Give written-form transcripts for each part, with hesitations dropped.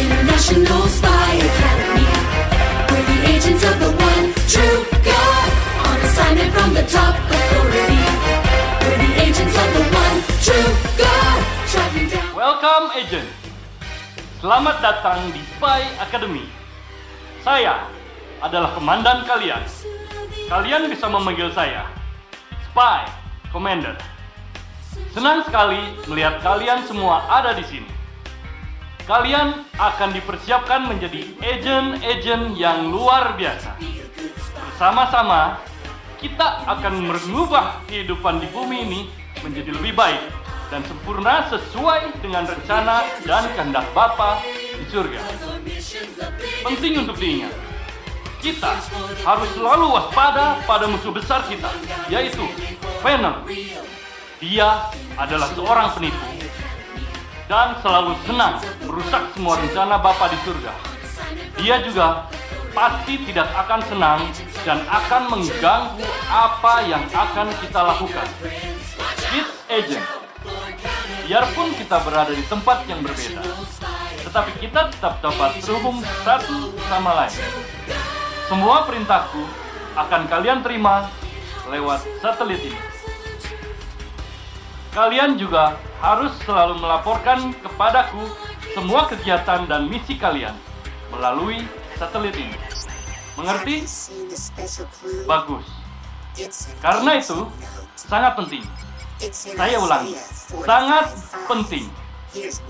International Spy Academy. We're the agents of the one true God, on assignment from the top authority. We're the agents of the one true God, tracking down. Welcome agent. Selamat datang di Spy Academy. Saya adalah komandan kalian. Kalian bisa memanggil saya Spy Commander. Senang sekali melihat kalian semua ada di sini. Kalian akan dipersiapkan menjadi agen-agen yang luar biasa. Bersama-sama, kita akan mengubah kehidupan di bumi ini menjadi lebih baik dan sempurna sesuai dengan rencana dan kehendak Bapa di surga. Penting untuk diingat, kita harus selalu waspada pada musuh besar kita, yaitu Venom. Dia adalah seorang penipu dan selalu senang merusak semua rencana Bapa di surga. Dia juga pasti tidak akan senang dan akan mengganggu apa yang akan kita lakukan. Kids Agent, biarpun kita berada di tempat yang berbeda, tetapi kita tetap dapat terhubung satu sama lain. Semua perintahku akan kalian terima lewat satelit ini. Kalian juga harus selalu melaporkan kepadaku semua kegiatan dan misi kalian melalui satelit ini. Mengerti? Bagus. Karena itu sangat penting. Saya ulangi, sangat penting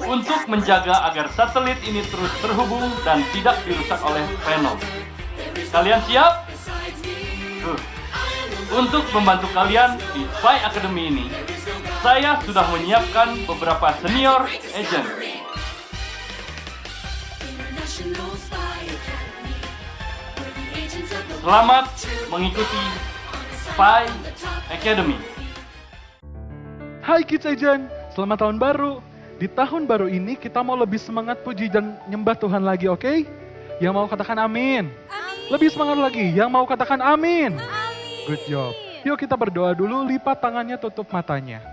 untuk menjaga agar satelit ini terus terhubung dan tidak dirusak oleh Venom. Kalian siap? Untuk membantu kalian di Spy Academy ini, saya sudah menyiapkan beberapa senior agent. Selamat mengikuti Spy Academy. Hai Kids Agent, selamat tahun baru. Di tahun baru ini kita mau lebih semangat puji dan nyembah Tuhan lagi, oke? Yang mau katakan amin. Lebih semangat lagi, yang mau katakan amin. Good job. Yuk kita berdoa dulu, lipat tangannya, tutup matanya.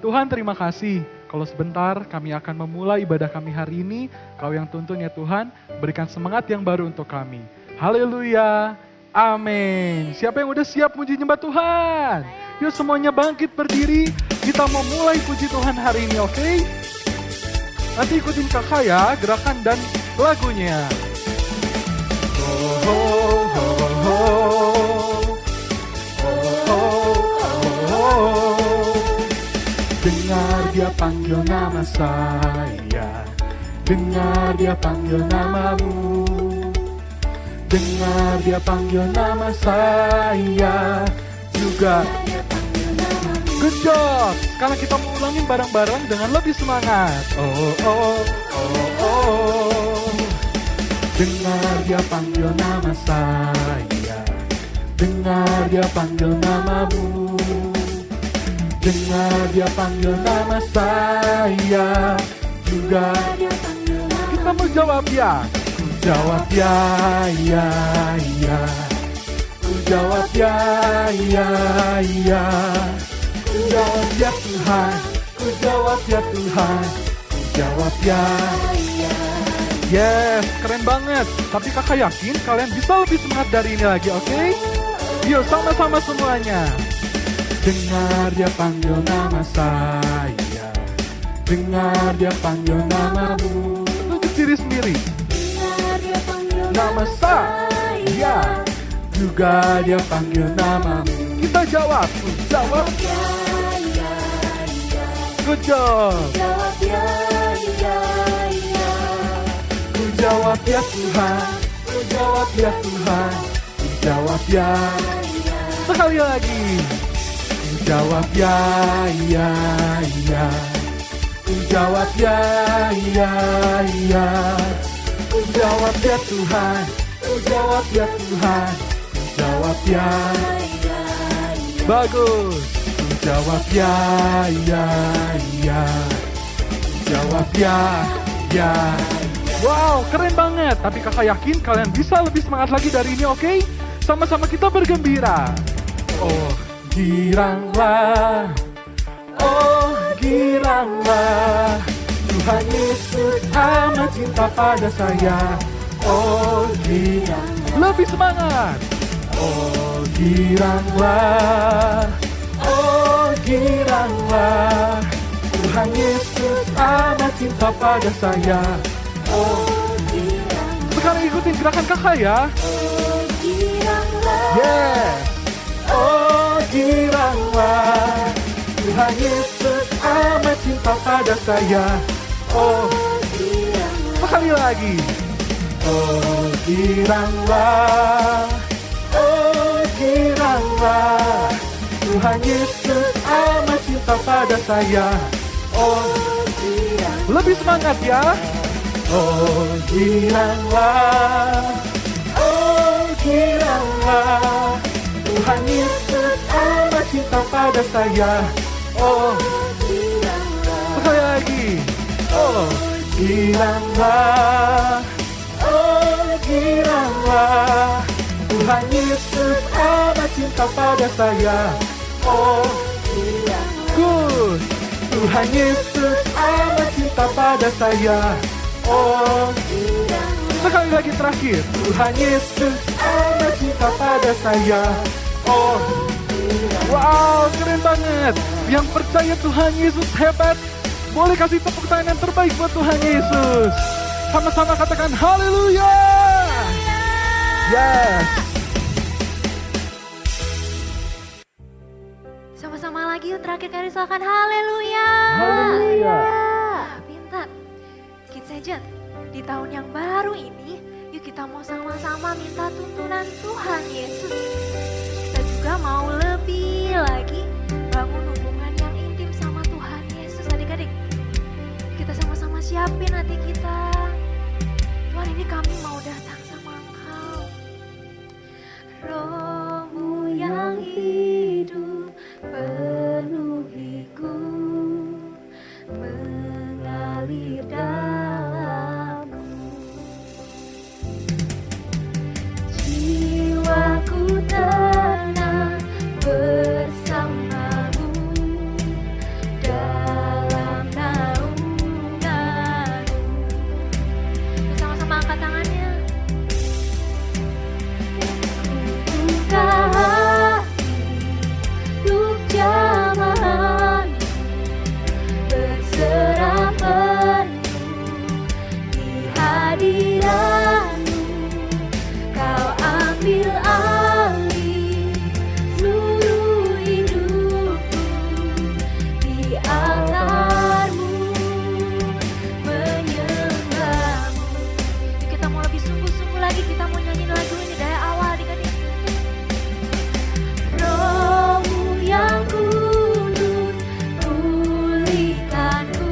Tuhan terima kasih, kalau sebentar kami akan memulai ibadah kami hari ini. Kau yang tuntun ya Tuhan, berikan semangat yang baru untuk kami. Haleluya, amin. Siapa yang udah siap puji nyembah Tuhan? Yuk semuanya bangkit berdiri, kita mau mulai puji Tuhan hari ini, oke? Nanti ikutin kakak ya, gerakan dan lagunya. Oh, oh, oh, oh. Dengar dia panggil nama saya, dengar dia panggil namamu, dengar dia panggil nama saya juga. Good job. Sekarang kita mau ulangin bareng-bareng dengan lebih semangat. Oh oh oh oh. Dengar dia panggil nama saya, dengar dia panggil namamu, dengar dia panggil nama saya juga. Kita mau jawab ya. Ku jawab ya, ya, ya. Ku jawab ya, ya, ya. Ku jawab ya Tuhan, ku jawab ya Tuhan, ku jawab ya, ya. Yes, keren banget. Tapi kakak yakin kalian bisa lebih semangat dari ini lagi, oke? Yuk sama-sama semuanya. Dengar dia panggil nama saya, dengar dia panggil namamu. Tunjuk diri sendiri. Dengar dia panggil nama saya, juga dia panggil namamu. Kita jawab, jawab. Good job. Jawab ya, ya, ya. Ku jawab ya Tuhan, ku jawab ya Tuhan, ku jawab ya. Sekali lagi. Ku jawab ya, ya, ya. Ku jawab ya, ya, ya. Ku jawab ya Tuhan, ku jawab ya Tuhan, ku jawab ya. Bagus. Ku jawab ya, ya, ya. Ku jawab ya, ya. Wow, keren banget. Tapi kakak yakin kalian bisa lebih semangat lagi dari ini, oke? Sama-sama kita bergembira. Oh, giranglah, oh giranglah, Tuhan Yesus amat cinta pada saya. Oh girang, lebih semangat. Oh giranglah, oh giranglah, Tuhan Yesus amat cinta pada saya. Oh giranglah. Sekarang ikutin gerakan kakak ya. Oh giranglah. Yeah. Oh giranglah, Tuhan Yesus amat cinta pada saya. Oh giranglah. sekali lagi. Oh giranglah, oh giranglah, Tuhan Yesus amat cinta pada saya. Oh giranglah. Lebih semangat ya. Oh giranglah, oh giranglah, Tuhan Yesus amat cinta pada saya. Oh giranglah. Sekali lagi. Oh giranglah, oh giranglah, Tuhan Yesus amat cinta pada saya. Oh giranglah. Good. Tuhan Yesus amat cinta pada saya. Oh giranglah. Sekali lagi terakhir. Tuhan Yesus amat cinta pada saya. Oh giranglah. Wow, keren banget. Yang percaya Tuhan Yesus hebat, boleh kasih tepuk tangan yang terbaik buat Tuhan Yesus. Sama-sama katakan haleluya. Yes. Sama-sama lagi yuk, terakhir kali silakan haleluya. Haleluya. Pintar. Kids Agent, di tahun yang baru ini, yuk kita mau sama-sama minta tuntunan Tuhan Yesus. Kita juga mau lebih lagi bangun hubungan yang intim sama Tuhan Yesus. Adik-adik, kita sama-sama siapin hati kita. Tuhan, ini kami mau datang sama Engkau. Roh-Mu yang hidup penuhiku, mengalir dalamku. Jiwaku tenang bersamamu dalam naunganmu. Sama-sama angkat tangannya. Buka hati untuk jamahanmu, berserah penuh di hadiratmu. Kau ambil alih seluruh hidupku, di altarmu menyembahmu. Yuk kita mau lebih sungguh-sungguh lagi, kita mau nyanyiin lagu ini dari awal adik-adik. Roh-Mu yang kudus pulihkanku,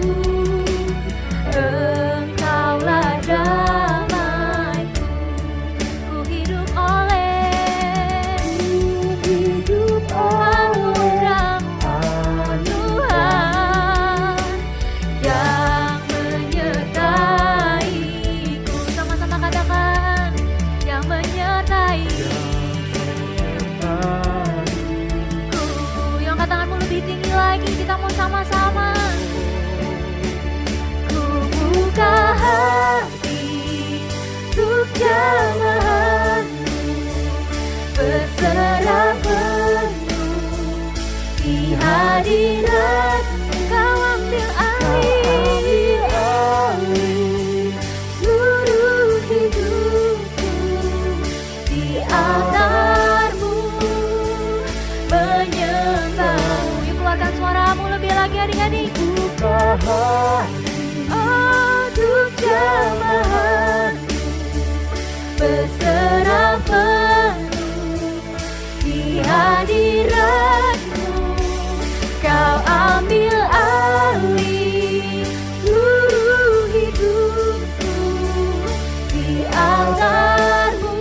Engkaulah damaiku. Ku hidup oleh anugerah-Mu, Tuhan, yang menyertai-Ku. Sama-sama katakan, yang menyertai-Ku. Yang angkat tanganmu lebih tinggi lagi, kita mau sama-sama. Ku buka hati untuk jamahanmu, berserah penuh di hadiratmu. Kau ambil alih seluruh hidupku, di altarmu menyembahmu. Yuk keluarkan suaramu lebih lagi adik-adik. Buka hati Untuk jamahanmu, berserah penuh di hadiratmu. Kau ambil alih seluruh hidupku, di altarmu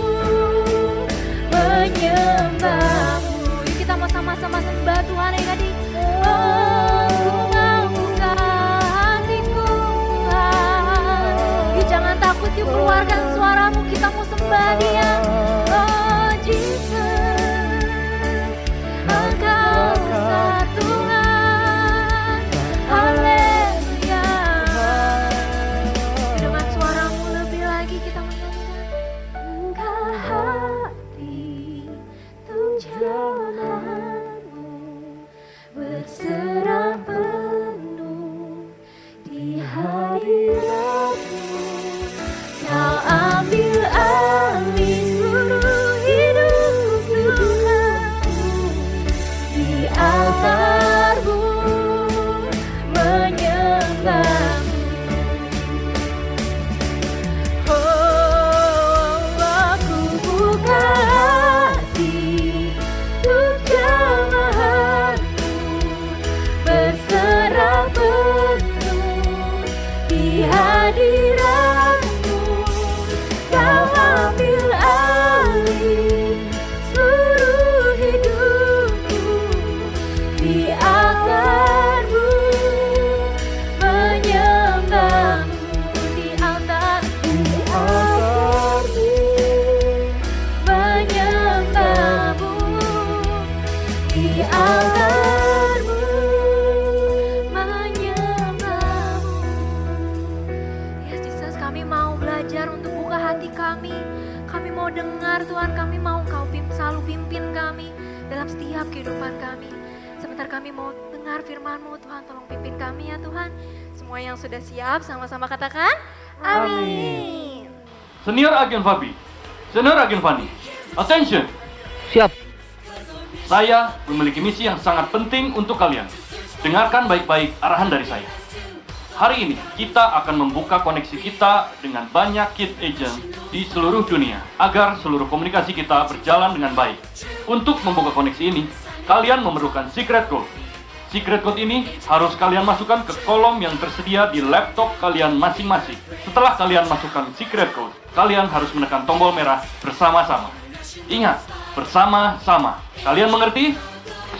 menyembahmu. Yuk kita mau sama-sama sembah Tuhan adik-adik. Oh, mau buka hatiku Tuhan. Yuk jangan takut, yuk keluarkan suaramu, kita mau sembah Dia. Oh Jesus, Engkau besar Tuhan. Haleluya. Kami mau belajar untuk buka hati kami. Kami mau dengar Tuhan, kami mau Engkau selalu pimpin kami dalam setiap kehidupan kami. Sebentar kami mau dengar firman-Mu Tuhan, tolong pimpin kami ya Tuhan. Semua yang sudah siap sama-sama katakan amin. Senior Agen Fabi, Senior Agen Fani, attention! Siap. Saya memiliki misi yang sangat penting untuk kalian. Dengarkan baik-baik arahan dari saya. Hari ini kita akan membuka koneksi kita dengan banyak kid agent di seluruh dunia agar seluruh komunikasi kita berjalan dengan baik. Untuk membuka koneksi ini, kalian memerlukan secret code. Secret code ini harus kalian masukkan ke kolom yang tersedia di laptop kalian masing-masing. Setelah kalian masukkan secret code, kalian harus menekan tombol merah bersama-sama. Ingat, bersama-sama. Kalian mengerti?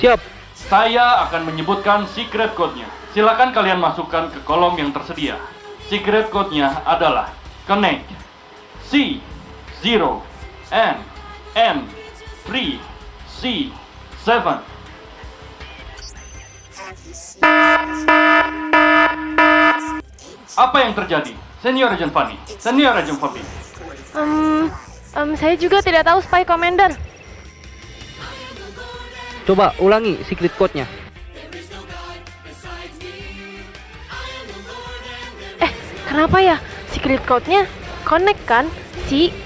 Siap. Saya akan menyebutkan secret code-nya. Silakan kalian masukkan ke kolom yang tersedia. Secret code-nya adalah Connect C0 N 3 C7. Apa yang terjadi? Senior Agent Fanny, Senior Agent Fabi. Saya juga tidak tahu, Spy Commander. Coba ulangi secret code-nya. Kenapa ya? Secret code-nya Connect kan? C-O-N-N-E-C-T.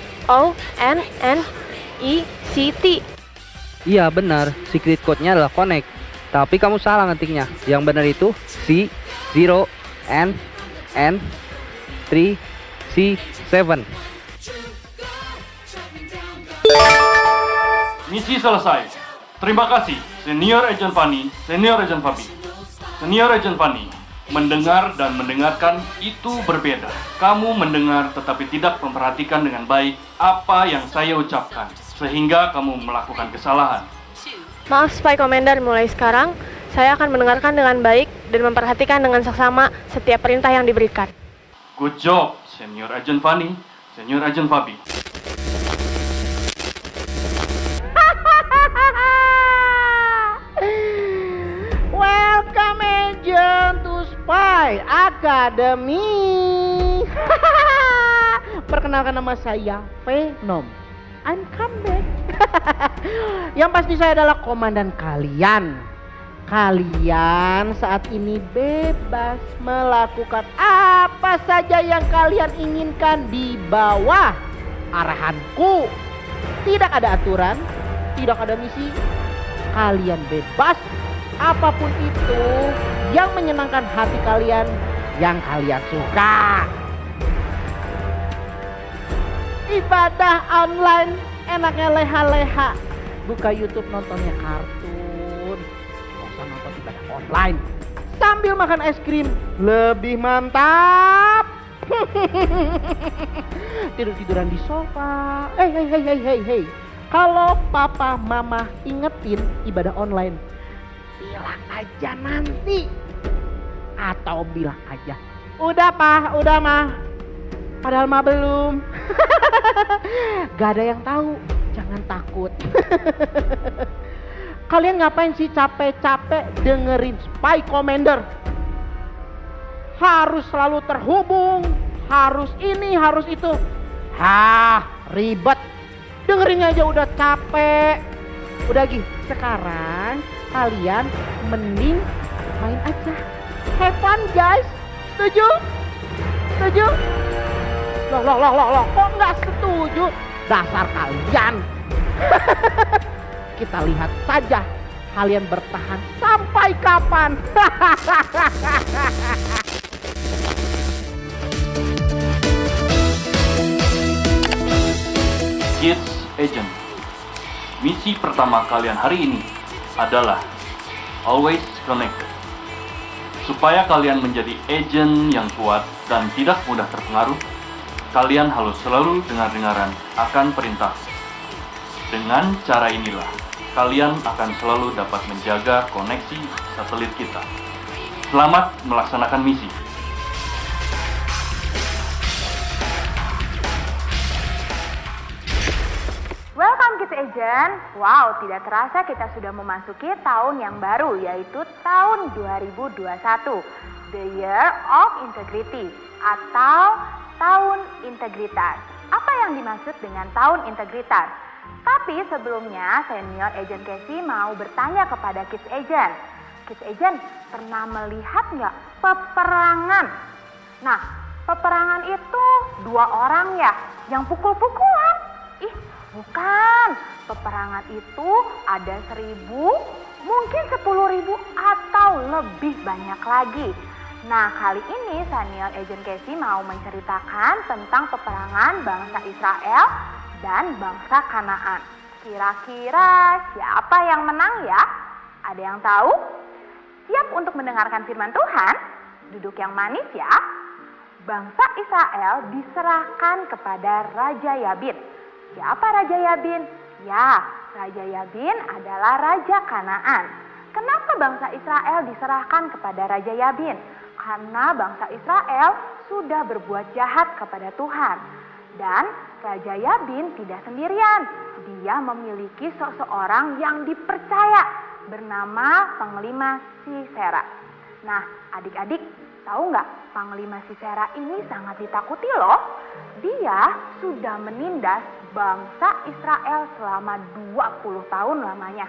Iya benar, secret code-nya adalah connect. Tapi kamu salah ngetiknya. Yang benar itu C0 N 3 C7. Misi selesai. Terima kasih, Senior Agent Fanny, Senior Agent Fabi. Senior Agent Fanny, mendengar dan mendengarkan itu berbeda. Kamu mendengar tetapi tidak memperhatikan dengan baik apa yang saya ucapkan, sehingga kamu melakukan kesalahan. Maaf, Spy Commander, mulai sekarang saya akan mendengarkan dengan baik dan memperhatikan dengan seksama setiap perintah yang diberikan. Good job, Senior Agent Fanny, Senior Agent Fabi. Welcome agent to Spy Academy. Perkenalkan nama saya Venom. I'm come back. Yang pasti saya adalah komandan kalian. Kalian saat ini bebas melakukan apa saja yang kalian inginkan di bawah arahanku. Tidak ada aturan, tidak ada misi. Kalian bebas apapun itu yang menyenangkan hati kalian, yang kalian suka. Ibadah online enaknya leha-leha. Buka YouTube nontonnya kartun. Gak usah nonton ibadah online. Sambil makan es krim lebih mantap. Tidur-tiduran di sofa. Hey. Kalau papa mama ingetin ibadah online, bilang aja nanti. Atau bilang aja, udah pa, udah mah. Padahal mah belum. Gak ada yang tahu, jangan takut. Kalian ngapain sih capek-capek dengerin Spy Commander? Harus selalu terhubung, harus ini, harus itu. Ribet. Dengerinnya aja udah capek. Udah gitu, sekarang kalian mending main aja. Have fun guys. Setuju? Setuju? Loh, kok nggak setuju? Dasar kalian. Kita lihat saja kalian bertahan sampai kapan. Kids Agent. Misi pertama kalian hari ini adalah always connect. Supaya kalian menjadi agent yang kuat dan tidak mudah terpengaruh, kalian harus selalu dengar-dengaran akan perintah. Dengan cara inilah, kalian akan selalu dapat menjaga koneksi satelit kita. Selamat melaksanakan misi. Welcome Kids Agent. Wow, tidak terasa kita sudah memasuki tahun yang baru, yaitu tahun 2021. The Year of Integrity atau tahun integritas. Apa yang dimaksud dengan tahun integritas? Tapi sebelumnya Senior Agent Casey mau bertanya kepada Kids Agent. Kids Agent pernah melihat nggak peperangan? Nah, peperangan itu 2 orang ya yang pukul-pukulan. Ih, bukan. Peperangan itu ada 1.000, mungkin 10.000 atau lebih banyak lagi. Nah, kali ini Senior Agent Casey mau menceritakan tentang peperangan bangsa Israel dan bangsa Kanaan. Kira-kira siapa yang menang ya? Ada yang tahu? Siap untuk mendengarkan firman Tuhan? Duduk yang manis ya. Bangsa Israel diserahkan kepada Raja Yabin. Siapa Raja Yabin? Ya, Raja Yabin adalah Raja Kanaan. Kenapa bangsa Israel diserahkan kepada Raja Yabin? Karena bangsa Israel sudah berbuat jahat kepada Tuhan. Dan Raja Yabin tidak sendirian. Dia memiliki seseorang yang dipercaya bernama Panglima Sisera. Nah, adik-adik tahu nggak? Panglima Sisera ini sangat ditakuti loh. Dia sudah menindas bangsa Israel selama 20 tahun lamanya.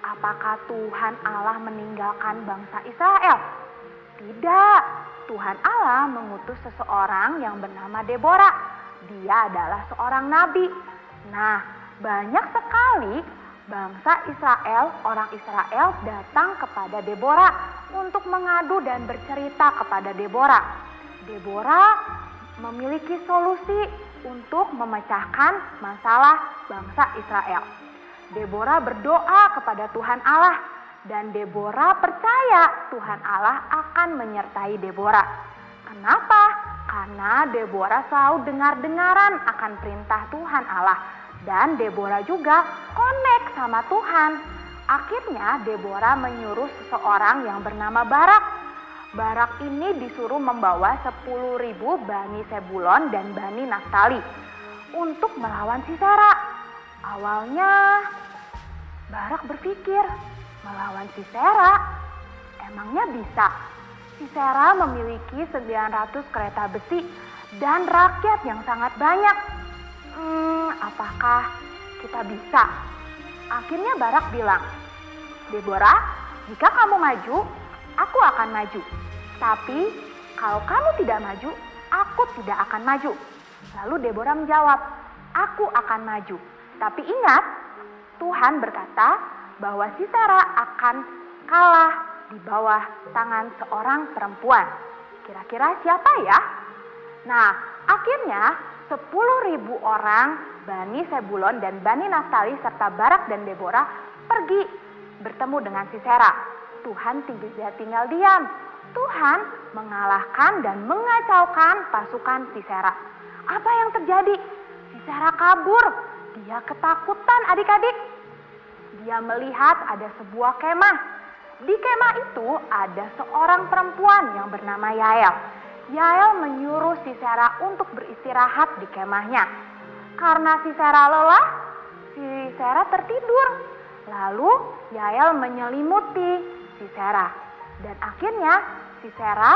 Apakah Tuhan Allah meninggalkan bangsa Israel? Tidak. Tuhan Allah mengutus seseorang yang bernama Deborah. Dia adalah seorang nabi. Nah, banyak sekali bangsa Israel, orang Israel datang kepada Deborah untuk mengadu dan bercerita kepada Deborah. Deborah memiliki solusi untuk memecahkan masalah bangsa Israel. Deborah berdoa kepada Tuhan Allah dan Deborah percaya Tuhan Allah akan menyertai Deborah. Kenapa? Karena Deborah selalu dengar-dengaran akan perintah Tuhan Allah dan Deborah juga connect sama Tuhan. Akhirnya Deborah menyuruh seseorang yang bernama Barak. Barak ini disuruh membawa 10.000 Bani Sebulon dan Bani Naftali untuk melawan Sisera. Awalnya Barak berpikir, melawan Sisera emangnya bisa? Sisera memiliki 900 kereta besi dan rakyat yang sangat banyak. Apakah kita bisa? Akhirnya Barak bilang, Deborah, jika kamu maju, aku akan maju. Tapi kalau kamu tidak maju, aku tidak akan maju. Lalu Deborah menjawab, aku akan maju. Tapi ingat, Tuhan berkata bahwa Sisera akan kalah di bawah tangan seorang perempuan. Kira-kira siapa ya? Nah, akhirnya 10.000 orang Bani Sebulon dan Bani Naftali serta Barak dan Deborah pergi bertemu dengan Sisera. Tuhan tidak tinggal diam. Tuhan mengalahkan dan mengacaukan pasukan Sisera. Apa yang terjadi? Sisera kabur. Dia ketakutan adik-adik. Dia melihat ada sebuah kemah. Di kemah itu ada seorang perempuan yang bernama Yael. Yael menyuruh Sisera untuk beristirahat di kemahnya. Karena Sisera lelah, Sisera tertidur. Lalu Yael menyelimuti Sisera. Dan akhirnya Sisera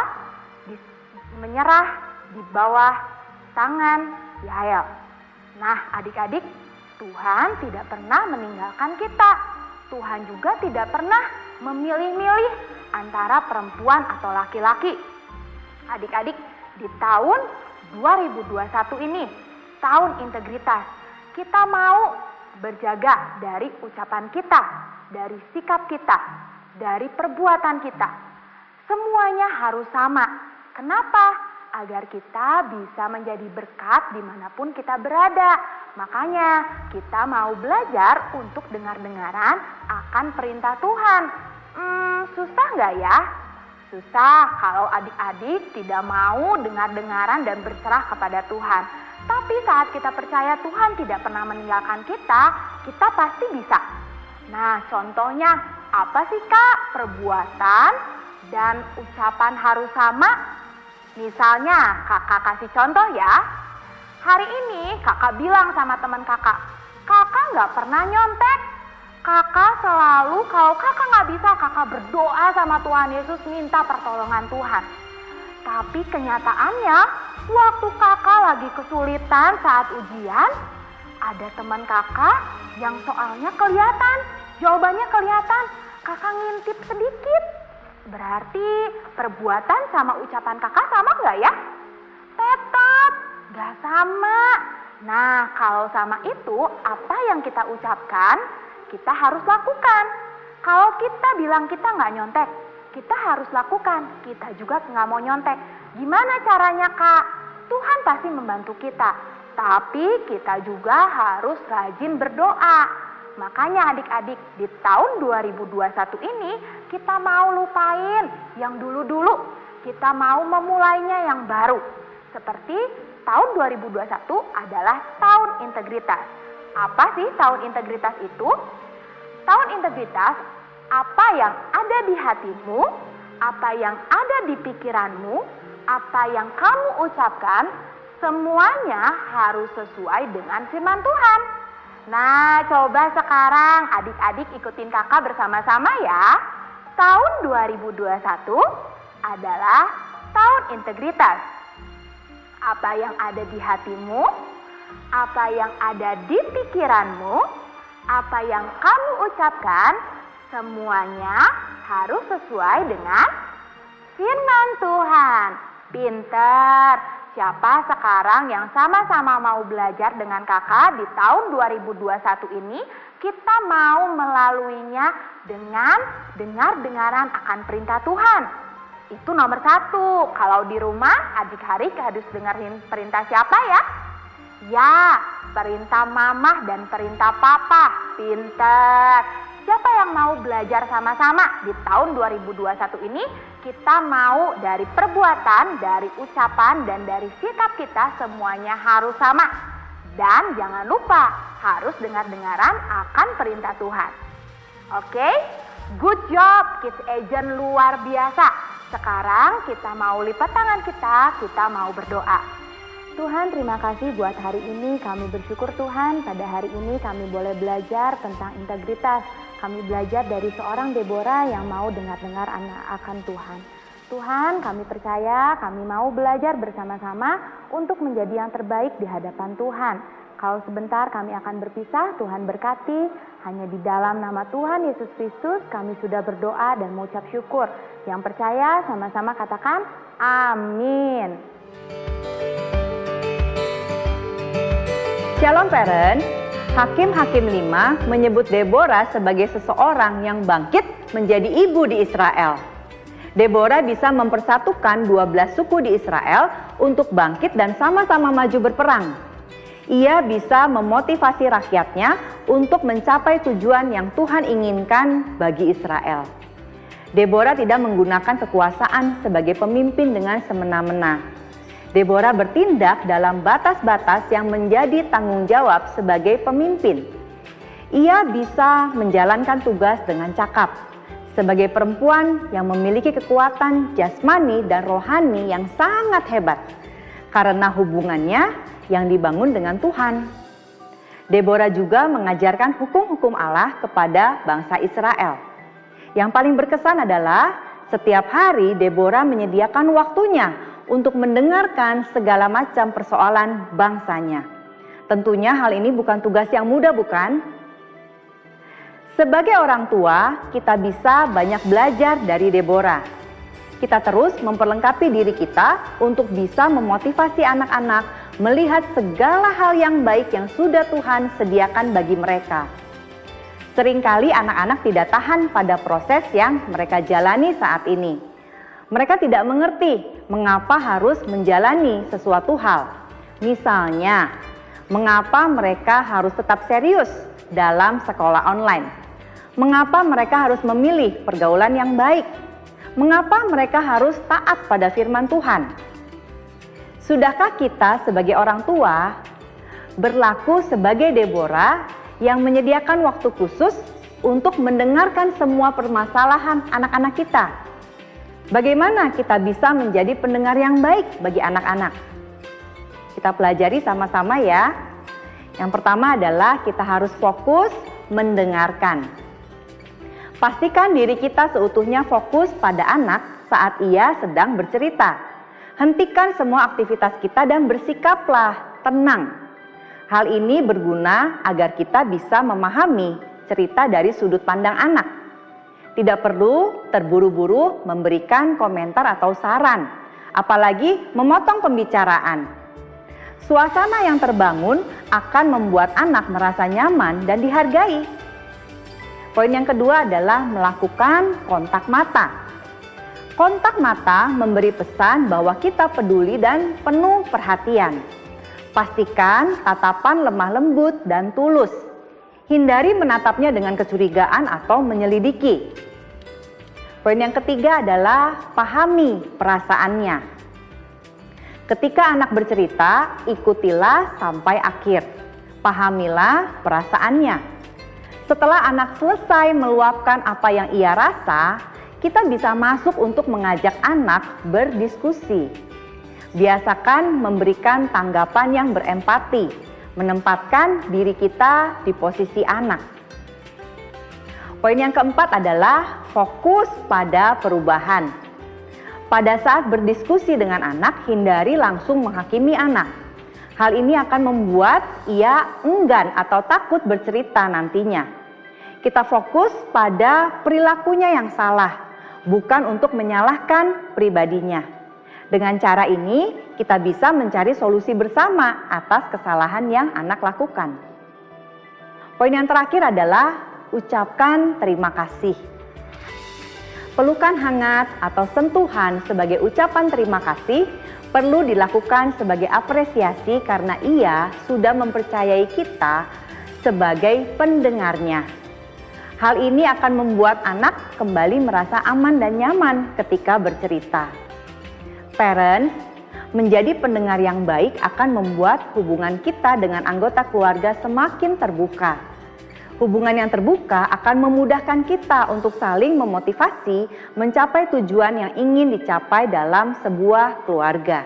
menyerah di bawah tangan Yael. Nah, adik-adik, Tuhan tidak pernah meninggalkan kita. Tuhan juga tidak pernah memilih-milih antara perempuan atau laki-laki. Adik-adik, di tahun 2021 ini, tahun integritas, kita mau berjaga dari ucapan kita, dari sikap kita, dari perbuatan kita. Semuanya harus sama. Kenapa? Agar kita bisa menjadi berkat dimanapun kita berada. Makanya kita mau belajar untuk dengar-dengaran akan perintah Tuhan. Susah nggak ya? Susah kalau adik-adik tidak mau dengar-dengaran dan berserah kepada Tuhan. Tapi saat kita percaya Tuhan tidak pernah meninggalkan kita pasti bisa. Nah, contohnya apa sih Kak? Perbuatan dan ucapan harus sama. Misalnya kakak kasih contoh ya. Hari ini kakak bilang sama teman kakak nggak pernah nyontek. Kakak selalu kalau kakak nggak bisa, kakak berdoa sama Tuhan Yesus minta pertolongan Tuhan. Tapi kenyataannya, waktu kakak lagi kesulitan saat ujian, ada teman kakak yang soalnya kelihatan, jawabannya kelihatan, kakak ngintip sedikit. Berarti perbuatan sama ucapan kakak sama nggak ya? Tetap nggak sama. Nah, kalau sama itu, apa yang kita ucapkan, kita harus lakukan. Kalau kita bilang kita nggak nyontek, kita harus lakukan. Kita juga nggak mau nyontek. Gimana caranya, Kak? Tuhan pasti membantu kita. Tapi kita juga harus rajin berdoa. Makanya adik-adik, di tahun 2021 ini kita mau lupain yang dulu-dulu. Kita mau memulainya yang baru. Seperti tahun 2021 adalah tahun integritas. Apa sih tahun integritas itu? Tahun integritas, apa yang ada di hatimu, apa yang ada di pikiranmu, apa yang kamu ucapkan, semuanya harus sesuai dengan firman Tuhan. Nah, coba sekarang adik-adik ikutin kakak bersama-sama ya. Tahun 2021 adalah tahun integritas. Apa yang ada di hatimu, apa yang ada di pikiranmu, apa yang kamu ucapkan, semuanya harus sesuai dengan firman Tuhan. Pinter. Siapa sekarang yang sama-sama mau belajar dengan kakak di tahun 2021 ini, kita mau melaluinya dengan dengar-dengaran akan perintah Tuhan. Itu nomor 1. Kalau di rumah adik hari harus dengerin perintah siapa ya? Ya, perintah mamah dan perintah papa. Pinter. Siapa yang mau belajar sama-sama di tahun 2021 ini? Kita mau dari perbuatan, dari ucapan, dan dari sikap kita semuanya harus sama. Dan jangan lupa harus dengar-dengaran akan perintah Tuhan. Oke? Good job Kids Agent, luar biasa. Sekarang kita mau lipat tangan kita mau berdoa. Tuhan, terima kasih buat hari ini. Kami bersyukur Tuhan, pada hari ini kami boleh belajar tentang integritas. Kami belajar dari seorang Deborah yang mau dengar-dengar akan Tuhan. Tuhan, kami percaya kami mau belajar bersama-sama untuk menjadi yang terbaik di hadapan Tuhan. Kalau sebentar kami akan berpisah, Tuhan berkati. Hanya di dalam nama Tuhan Yesus Kristus kami sudah berdoa dan mengucap syukur. Yang percaya sama-sama katakan amin. Shalom parent, Hakim-Hakim 5 menyebut Deborah sebagai seseorang yang bangkit menjadi ibu di Israel. Deborah bisa mempersatukan 12 suku di Israel untuk bangkit dan sama-sama maju berperang. Ia bisa memotivasi rakyatnya untuk mencapai tujuan yang Tuhan inginkan bagi Israel. Deborah tidak menggunakan kekuasaan sebagai pemimpin dengan semena-mena. Deborah bertindak dalam batas-batas yang menjadi tanggung jawab sebagai pemimpin. Ia bisa menjalankan tugas dengan cakap sebagai perempuan yang memiliki kekuatan jasmani dan rohani yang sangat hebat karena hubungannya yang dibangun dengan Tuhan. Deborah juga mengajarkan hukum-hukum Allah kepada bangsa Israel. Yang paling berkesan adalah setiap hari Deborah menyediakan waktunya untuk mendengarkan segala macam persoalan bangsanya. Tentunya hal ini bukan tugas yang mudah, bukan? Sebagai orang tua, kita bisa banyak belajar dari Deborah. Kita terus memperlengkapi diri kita untuk bisa memotivasi anak-anak melihat segala hal yang baik yang sudah Tuhan sediakan bagi mereka. Seringkali anak-anak tidak tahan pada proses yang mereka jalani saat ini. Mereka tidak mengerti mengapa harus menjalani sesuatu hal. Misalnya, mengapa mereka harus tetap serius dalam sekolah online? Mengapa mereka harus memilih pergaulan yang baik? Mengapa mereka harus taat pada firman Tuhan? Sudahkah kita sebagai orang tua berlaku sebagai Deborah yang menyediakan waktu khusus untuk mendengarkan semua permasalahan anak-anak kita? Bagaimana kita bisa menjadi pendengar yang baik bagi anak-anak? Kita pelajari sama-sama ya. Yang pertama adalah kita harus fokus mendengarkan. Pastikan diri kita seutuhnya fokus pada anak saat ia sedang bercerita. Hentikan semua aktivitas kita dan bersikaplah tenang. Hal ini berguna agar kita bisa memahami cerita dari sudut pandang anak. Tidak perlu terburu-buru memberikan komentar atau saran, apalagi memotong pembicaraan. Suasana yang terbangun akan membuat anak merasa nyaman dan dihargai. Poin yang kedua adalah melakukan kontak mata. Kontak mata memberi pesan bahwa kita peduli dan penuh perhatian. Pastikan tatapan lemah lembut dan tulus. Hindari menatapnya dengan kecurigaan atau menyelidiki. Poin yang ketiga adalah pahami perasaannya. Ketika anak bercerita, ikutilah sampai akhir. Pahamilah perasaannya. Setelah anak selesai meluapkan apa yang ia rasa, kita bisa masuk untuk mengajak anak berdiskusi. Biasakan memberikan tanggapan yang berempati, menempatkan diri kita di posisi anak. Poin yang keempat adalah fokus pada perubahan. Pada saat berdiskusi dengan anak, hindari langsung menghakimi anak. Hal ini akan membuat ia enggan atau takut bercerita nantinya. Kita fokus pada perilakunya yang salah, bukan untuk menyalahkan pribadinya. Dengan cara ini, kita bisa mencari solusi bersama atas kesalahan yang anak lakukan. Poin yang terakhir adalah ucapkan terima kasih. Pelukan hangat atau sentuhan sebagai ucapan terima kasih perlu dilakukan sebagai apresiasi karena ia sudah mempercayai kita sebagai pendengarnya. Hal ini akan membuat anak kembali merasa aman dan nyaman ketika bercerita. Parents, menjadi pendengar yang baik akan membuat hubungan kita dengan anggota keluarga semakin terbuka. Hubungan yang terbuka akan memudahkan kita untuk saling memotivasi mencapai tujuan yang ingin dicapai dalam sebuah keluarga.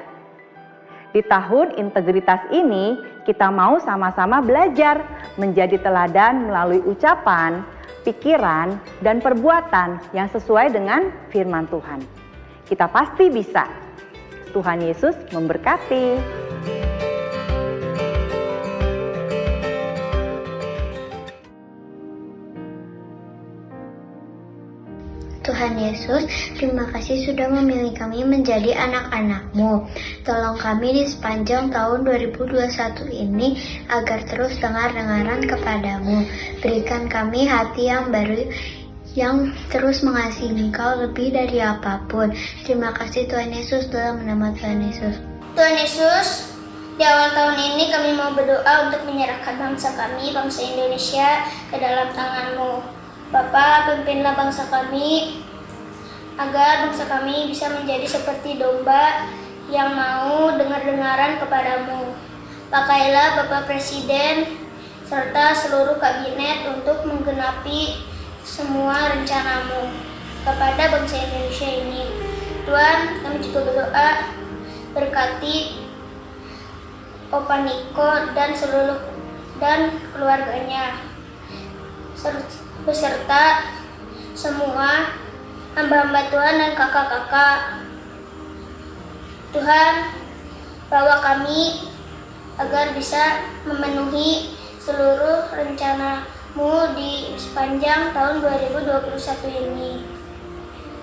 Di tahun integritas ini, kita mau sama-sama belajar menjadi teladan melalui ucapan, pikiran, dan perbuatan yang sesuai dengan firman Tuhan. Kita pasti bisa. Tuhan Yesus memberkati. Tuhan Yesus, terima kasih sudah memilih kami menjadi anak-anak-Mu. Tolong kami di sepanjang tahun 2021 ini agar terus dengar-dengaran kepadamu. Berikan kami hati yang baru yang terus mengasihi Engkau lebih dari apapun. Terima kasih Tuhan Yesus, dalam nama Tuhan Yesus. Tuhan Yesus, di awal tahun ini kami mau berdoa untuk menyerahkan bangsa kami, bangsa Indonesia, ke dalam tangan-Mu. Bapa, pimpinlah bangsa kami, agar bangsa kami bisa menjadi seperti domba yang mau dengar-dengaran kepadamu. Pakailah Bapak Presiden serta seluruh kabinet untuk menggenapi semua rencanamu kepada bangsa Indonesia ini. Tuhan, kami juga berdoa berkati Opa Niko dan keluarganya, beserta semua hamba-hamba Tuhan dan kakak-kakak. Tuhan, bawa kami agar bisa memenuhi seluruh rencana-Mu di sepanjang tahun 2021 ini.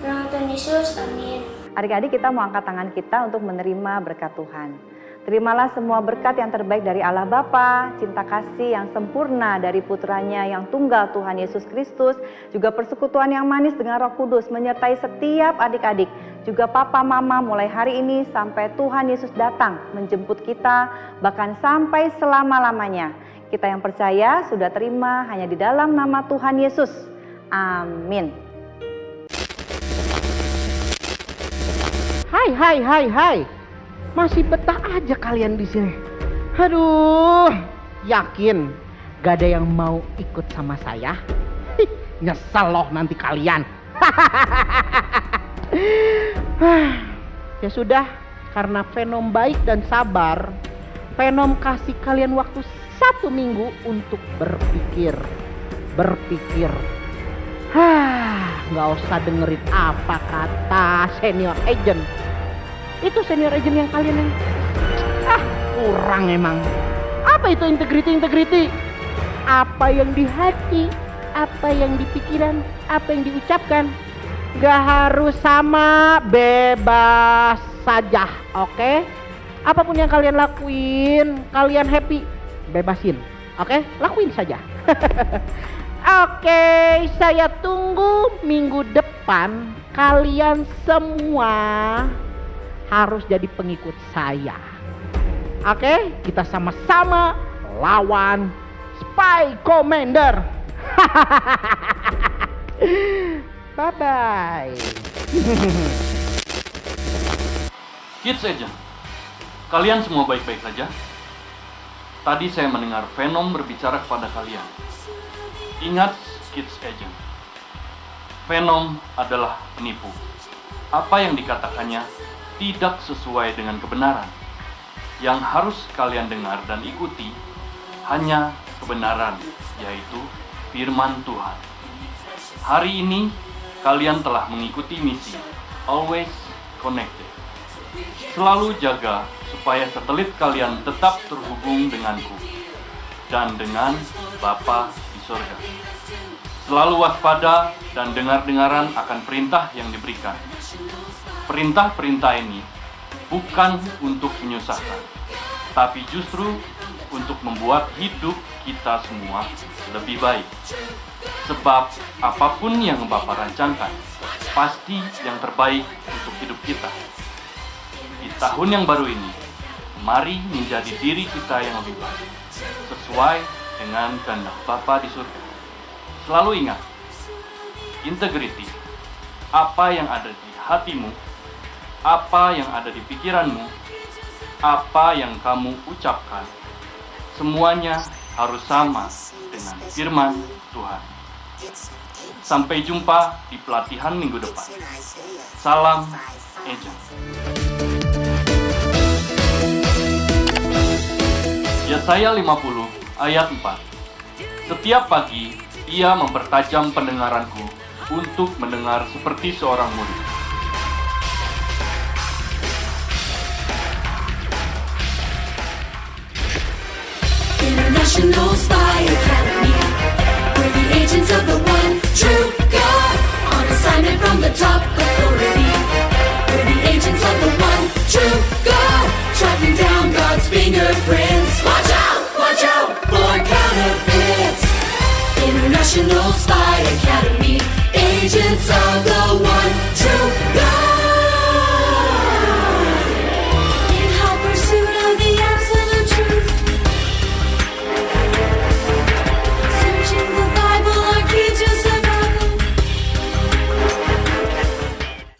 Dalam Tuhan Yesus, amin. Adik-adik, kita mau angkat tangan kita untuk menerima berkat Tuhan. Terimalah semua berkat yang terbaik dari Allah Bapa, cinta kasih yang sempurna dari putranya yang tunggal Tuhan Yesus Kristus, juga persekutuan yang manis dengan Roh Kudus menyertai setiap adik-adik, juga papa mama mulai hari ini sampai Tuhan Yesus datang menjemput kita, bahkan sampai selama-lamanya. Kita yang percaya sudah terima hanya di dalam nama Tuhan Yesus. Amin. Hai. Masih betah aja kalian di sini. Aduh, yakin gak ada yang mau ikut sama saya? Nyesel loh nanti kalian. Ya sudah, karena Venom baik dan sabar, Venom kasih kalian waktu 1 minggu untuk berpikir. Gak usah dengerin apa kata senior agent. Itu senior agent yang kalian yang kurang emang. Apa itu integrity? Apa yang di hati, apa yang di pikiran, apa yang diucapkan. Gak harus sama, bebas saja, oke? Apapun yang kalian lakuin, kalian happy, bebasin, oke? Lakuin saja. Oke, saya tunggu minggu depan kalian semua harus jadi pengikut saya. Oke, kita sama-sama lawan Spy Commander. Bye-bye. Kids Agent, kalian semua baik-baik saja? Tadi saya mendengar Venom berbicara kepada kalian. Ingat, Kids Agent, Venom adalah penipu. Apa yang dikatakannya tidak sesuai dengan kebenaran. Yang harus kalian dengar dan ikuti hanya kebenaran, yaitu firman Tuhan. Hari ini kalian telah mengikuti misi Always Connected. Selalu jaga supaya satelit kalian tetap terhubung denganku dan dengan Bapa di surga. Selalu waspada dan dengar-dengaran akan perintah yang diberikan. Perintah-perintah ini bukan untuk menyusahkan, tapi justru untuk membuat hidup kita semua lebih baik. Sebab apapun yang Bapa rancangkan, pasti yang terbaik untuk hidup kita. Di tahun yang baru ini, mari menjadi diri kita yang lebih baik, sesuai dengan kehendak Bapa di surga. Selalu ingat, integrity, apa yang ada di hatimu, apa yang ada di pikiranmu, apa yang kamu ucapkan, semuanya harus sama dengan firman Tuhan. Sampai jumpa di pelatihan minggu depan. Salam Agent. Yesaya 50 ayat 4. Setiap pagi ia mempertajam pendengaranku untuk mendengar seperti seorang murid. International Spy Academy. We're the agents of the one true God. On assignment from the top authority. We're the agents of the one true God. Tracking down God's fingerprints. Watch out for counterfeits. International Spy Academy. Agents of the one true God.